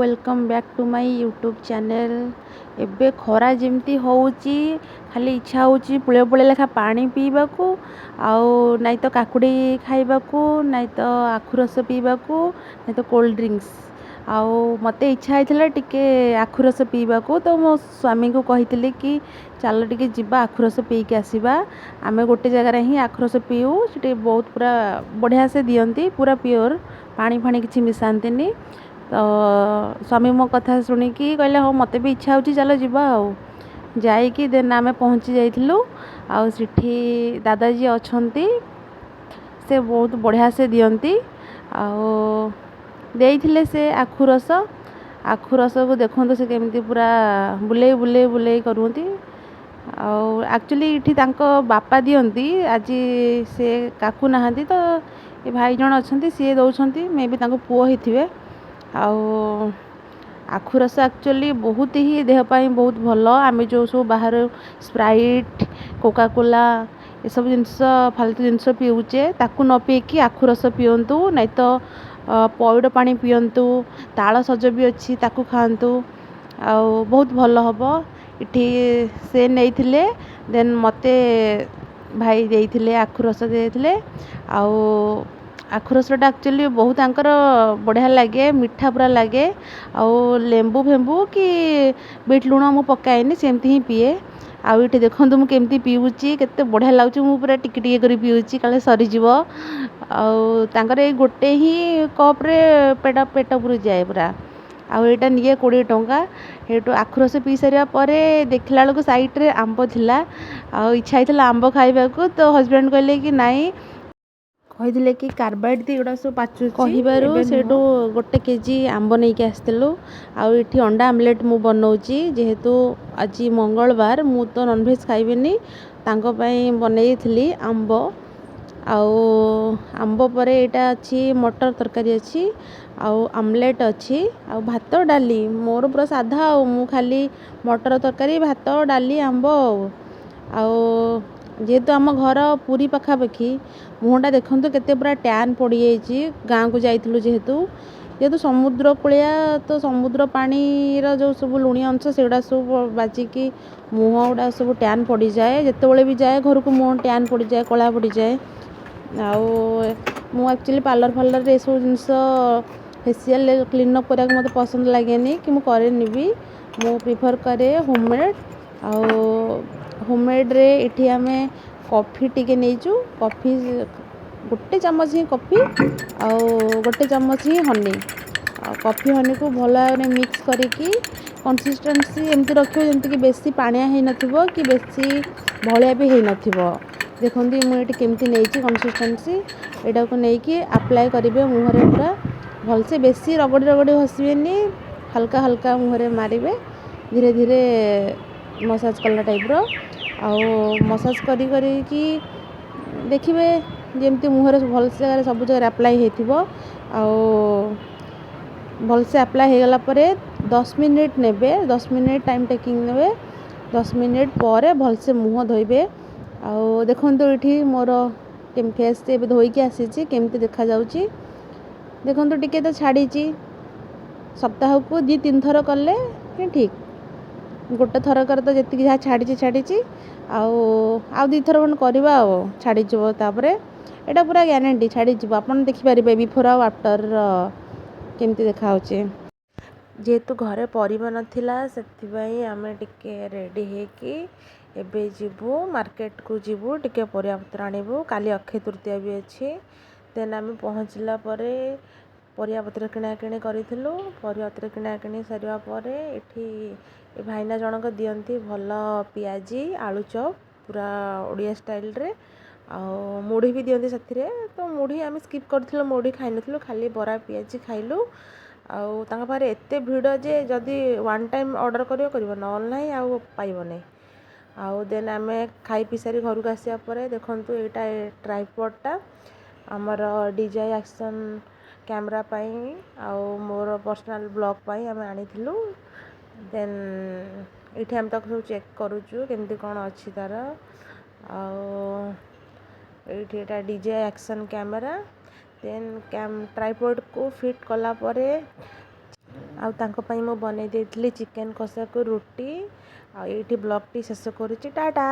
Welcome back to my YouTube channel. एबे खरा जमती होउची खाली इच्छा होउची पुळे पुळे लेखा पानी पीवा को आउ नाइ तो काकुड़ी खाइबा को नाइ तो आखु रस पीवा को नाइ तो कोल्ड ड्रिंक्स आउ मते इच्छा होइथिला टिके आखु रस पीवा को। तो मो स्वामी को कहिथिले कि चलो टिके जिबा आखु रस पी के आसीबा। आमे गोटे जगह ही आखु रस पीऊ सेठी बहुत पूरा बढ़िया से दियंती पूरा प्योर पानी फानी किछि मिसांतिनी। तो स्वामी मो कथा शुणिकी कहले हाँ मते भी इच्छा होची चलो जिबा आउ जाइकी देन आमे पहुँची जाइथिलु। आउ सेठी दादाजी अछंती से बहुत बढ़िया से दियंती आउ देइथिले से आखु रस को देखंतु से केमती पूरा बुले बुले बुले करूंती। आउ एक्चुअली इठी तांको बापा दियंती आज से काकू नहांती तो ये भाई जण अछंती सी दउछंती मे भी तांको पुओ हिथिबे। आउ आखु रस एक्चुअली बहुत ही देह पाई बहुत भल। आमे जो सब बाहर स्प्राइट कोका कोला ये सब जिनस फालतू जिनस पीऊचे ताकू न पीकी आखु रस पियंतु नाइ तो पौड़ पानी पियंतु ताल सज भी अच्छी ताकू खांतु आउ बहुत भल हबो। इठी से नेइथिले देन मते भाई देइथिले आखु रस देइथिले आउ आखु रसटा एक्चुअली बहुत आंकर बढ़िया लगे मिठा पूरा लगे। आउ लेंबू फेंबू कि बीट लुण मु पकाएनी सेमती ही पिए। आउ इठी देखंतु मु केमती पीउची केते बढ़िया लाଗୁची मु पूरा टिके टिके करी पीउची काले सरी जीवो। आउ तांकर ए गोटे ही कप रे पेट पुरी जाए पूरा। आउ एटा निये 20 टंका हेटु आखु रस पी सारिया परे देखला बेलको साइड रे आंबो थिला। आउ इच्छा हितला आंबो खाइबाकू तो हस्बैंड कहले कि नाइ कहिदिले कि कार्बाइड दी एडा सब पाचु कहिबारु सेटू गोटे केजी आंबो नै के आस्तिलु। आउ इठी अंडा आमलेट मु बनौची जेहेतु आज मंगलवार मु तो नॉनवेज खाइबिनी तांको पई बनैथिली आंबो। आउ आंबो परे एटा अछि मटर तरकारी अछि आउ आमलेट अछि आउ भात डाली मोर पूरा साधा आउ मु खाली मटर तरकारी भात डाली आंबो। आउ जेहेतु आम घर पूरी पाखापाखि मुहटा देखंतु केते पूरा टैन पड़ी जाइची गाँ को जाइथिलु जेहेतु समुद्र कूलिया तो समुद्र पानी रो जो सब लुणी अंश सेडा सब बाजिकी मुह गुडा सब टैन पड़ी जाए जेते बेले भी जाए घर को मुह टैन पड़ी जाए कला पड़ी जाए। आउ मु एक्चुअली पार्लर रे सब जिंस फेशियल क्लीन अप करा मते पसंद लागेनी कि मु करेनी भी मु प्रिफर करे होममेड। आउ होममेड रे इठी आमे कॉफी टिके नेचु कॉफी गोटे चम्मच ही कॉफी आउ गोटे चम्मच ही हनी कॉफी हनी को भला ने मिक्स करिकी कंसिस्टेंसी एमती रखियो जेमती कि बेसी पानिया हे नथिबो कि बेसी भलिया भी हे नथिबो। देखंदी मु एटी केमती नेची कंसिस्टेंसी एटा को नेकी अप्लाई करिवे मुह रे पूरा भल से बेसी रगड़ी रगड़ी हसबेनी हल्का हल्का मुह रे मारिवे धीरे धीरे मसाज कला टाइप रो। आउ मसाज करी करी कि देखिए जेमती मुहर भल से सब जगह अप्लाई हेथिबो। आउ भल से अप्लाई हो गला परे 10 मिनिट नेबे 10 मिनिट टाइम टेकिंग नेबे 10 मिनिट पर भल से मुह धोइबे। आउ देखंतु इठी मोर केम फेस से धोई के आसीची केमती देखा जाउची देखंतु टिके तो छाड़ीची सप्ताह को 2-3 थर कले ही ठीक गोटे थर कर तो जेतिकी जा छाड़ीची आउ 2 थर मन करबा आउ छाड़ी जबो तापरे एटा पूरा ग्यारंटी छाड़ी जबो आपन देखि पारिबे बिफोर आउ आफ्टर केमती देखा होचे। जेहेतु घरे परिबा नथिला सेथिबाई आमे टिके रेडी हेकी एबे जीवु मार्केट को जीवु टिके परिया पत्र आनिबु काली अक्षय तृतीया भी अछि। देन आमे पहुँचला परे परिया पत्र किणा किणी करिथिलु परिया पत्र किणा किणी सरिवा परे एठी ए भाईना जनक दियंती भल पियाजी आलू चॉप पूरा ओडिया स्टाइल रे आउ मुढ़ी भी दियंती साथिरे तो मुढ़ी आमे स्किप करथिलु मुढ़ी खाइ नथिलु खाली बरा पियाजी खाइलु। आउ तांका पारे एते भिड़ जे जदी वन टाइम ऑर्डर करिवो नॉन नाही आउ पाइबो नै। आउ देन आमे खाई पी सारी घर को आसिया परे देखंतु एटा ट्राइपॉडटा हमर डीजे एक्शन कैमरा पाई आउ मोर पर्सनल ब्लॉग पाई आमे आनिथिलु। देन एठी हम तक सब चेक करूछु केमती कोन अछि तार आउ एठी एटा DJ action camera then tripod को फिट कला परे ଆଉ ତାଙ୍କ ପାଇଁ ମୁଁ ବନେଇ ଦେଇଥିଲି ଚିକେନ୍ କଷାକୁ ରୁଟି। ଆଉ ଏଇଠି ବ୍ଲଗ୍ଟି ଶେଷ କରୁଛି। ଟାଟା।